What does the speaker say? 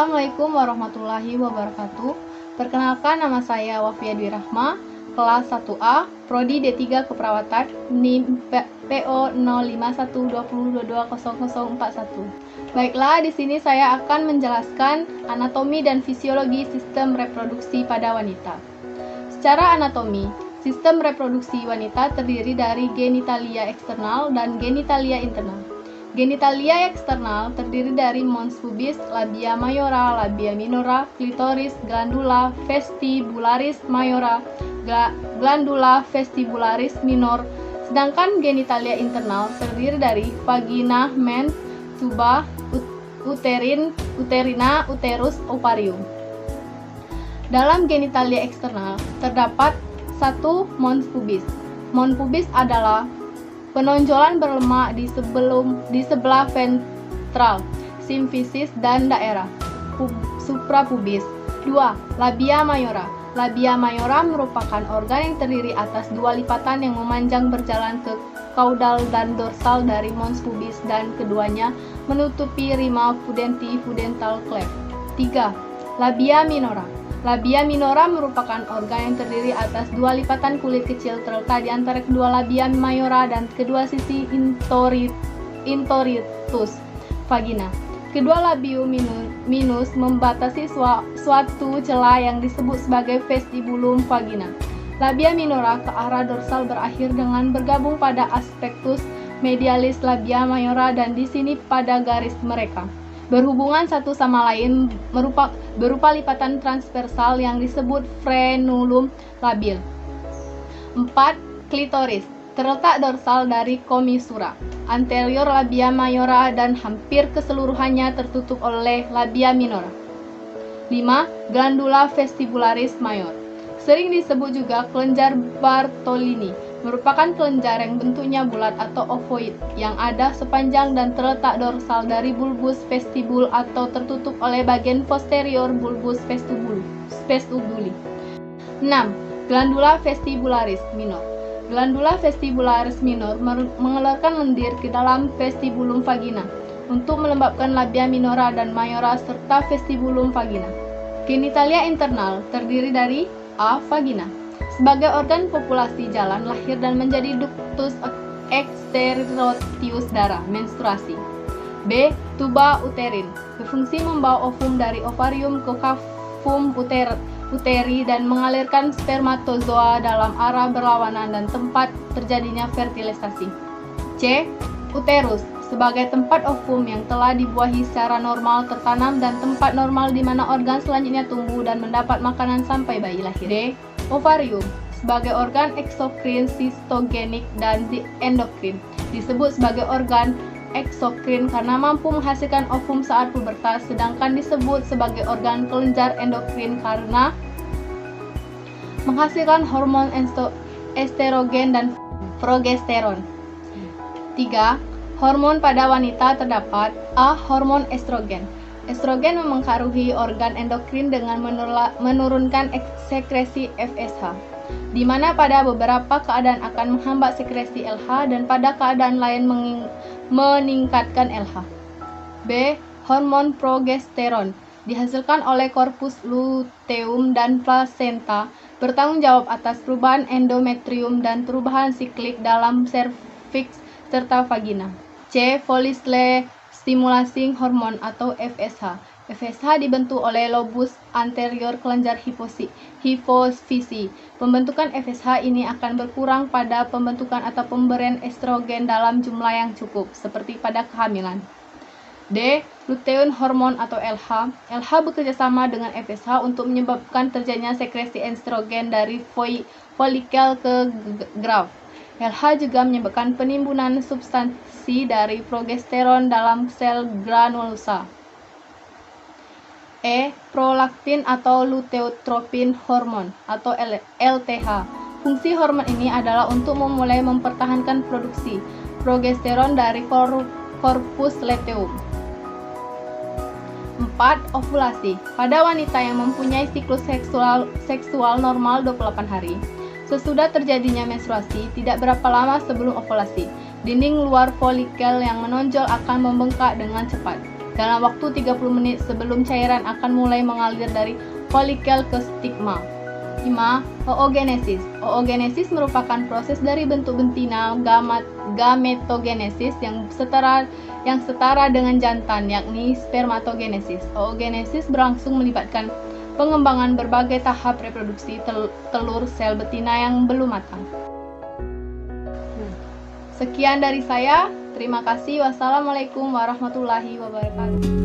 Assalamualaikum warahmatullahi wabarakatuh. Perkenalkan, nama saya Wafia Dwi Rahma, kelas 1A, Prodi D3 Keperawatan, NIM PO 051202200041. Baiklah, di sini saya akan menjelaskan anatomi dan fisiologi sistem reproduksi pada wanita. Secara anatomi, sistem reproduksi wanita terdiri dari genitalia eksternal dan genitalia internal. Genitalia eksternal terdiri dari mons pubis, labia mayora, labia minora, klitoris, glandula vestibularis mayora, glandula vestibularis minor. Sedangkan genitalia internal terdiri dari vagina, mens, tuba, uterina, uterus, ovarium. Dalam genitalia eksternal terdapat satu mons pubis. Mons pubis adalah penonjolan berlemak di sebelah ventral, simfisis dan daerah suprapubis. 2. Labia mayora. Labia mayora merupakan organ yang terdiri atas dua lipatan yang memanjang berjalan ke kaudal dan dorsal dari mons pubis dan keduanya menutupi rima pudental cleft. 3. Labia minora. Labia minora merupakan organ yang terdiri atas dua lipatan kulit kecil terletak di antara kedua labia mayora dan kedua sisi intoritus vagina. Kedua labium minus membatasi suatu celah yang disebut sebagai vestibulum vagina. Labia minora ke arah dorsal berakhir dengan bergabung pada aspectus medialis labia mayora dan di sini pada garis mereka berhubungan satu sama lain berupa lipatan transversal yang disebut frenulum labil. 4. Klitoris terletak dorsal dari komisura anterior labia mayora dan hampir keseluruhannya tertutup oleh labia minora. 5. Glandula vestibularis mayor sering disebut juga kelenjar Bartolini, merupakan kelenjar yang bentuknya bulat atau ovoid yang ada sepanjang dan terletak dorsal dari bulbus vestibul atau tertutup oleh bagian posterior bulbus vestibuli. 6. Glandula vestibularis minor. Glandula vestibularis minor mengeluarkan lendir ke dalam vestibulum vagina untuk melembabkan labia minora dan mayora serta vestibulum vagina. Genitalia internal terdiri dari A. Vagina sebagai organ populasi jalan, lahir dan menjadi ductus exteriotius darah, menstruasi. B. Tuba uterin berfungsi membawa ovum dari ovarium ke cavum uteri dan mengalirkan spermatozoa dalam arah berlawanan dan tempat terjadinya fertilisasi. C. Uterus sebagai tempat ovum yang telah dibuahi secara normal tertanam dan tempat normal di mana organ selanjutnya tumbuh dan mendapat makanan sampai bayi lahir. D. Ovarium sebagai organ eksokrin, sistogenik, dan endokrin disebut sebagai organ eksokrin karena mampu menghasilkan ovum saat pubertas, sedangkan disebut sebagai organ kelenjar endokrin karena menghasilkan hormon estrogen dan progesteron. 3. Hormon pada wanita terdapat A. Hormon estrogen. Estrogen mempengaruhi organ endokrin dengan menurunkan sekresi FSH, di mana pada beberapa keadaan akan menghambat sekresi LH dan pada keadaan lain meningkatkan LH. B. Hormon progesteron dihasilkan oleh korpus luteum dan plasenta, bertanggung jawab atas perubahan endometrium dan perubahan siklik dalam serviks serta vagina. C. Follicle stimulating hormone atau FSH. FSH dibentuk oleh lobus anterior kelenjar hipofisi. Pembentukan FSH ini akan berkurang pada pembentukan atau pemberian estrogen dalam jumlah yang cukup, seperti pada kehamilan. D. Lutein hormone atau LH. LH bekerjasama dengan FSH untuk menyebabkan terjadinya sekresi estrogen dari folikel ke graft. LH juga menyebabkan penimbunan substansi dari progesteron dalam sel granulosa. E. Prolaktin atau luteotropin hormone atau LTH. Fungsi hormon ini adalah untuk mempertahankan produksi progesteron dari korpus luteum. 4. Ovulasi. Pada wanita yang mempunyai siklus seksual normal 28 hari, sesudah terjadinya menstruasi, tidak berapa lama sebelum ovulasi, dinding luar folikel yang menonjol akan membengkak dengan cepat. dalam waktu 30 menit sebelum cairan akan mulai mengalir dari folikel ke stigma. 5. Oogenesis. Oogenesis merupakan proses dari bentuk betina gametogenesis yang setara dengan jantan, yakni spermatogenesis. Oogenesis berlangsung melibatkan pengembangan berbagai tahap reproduksi telur sel betina yang belum matang. Sekian dari saya. Terima kasih. Wassalamualaikum warahmatullahi wabarakatuh.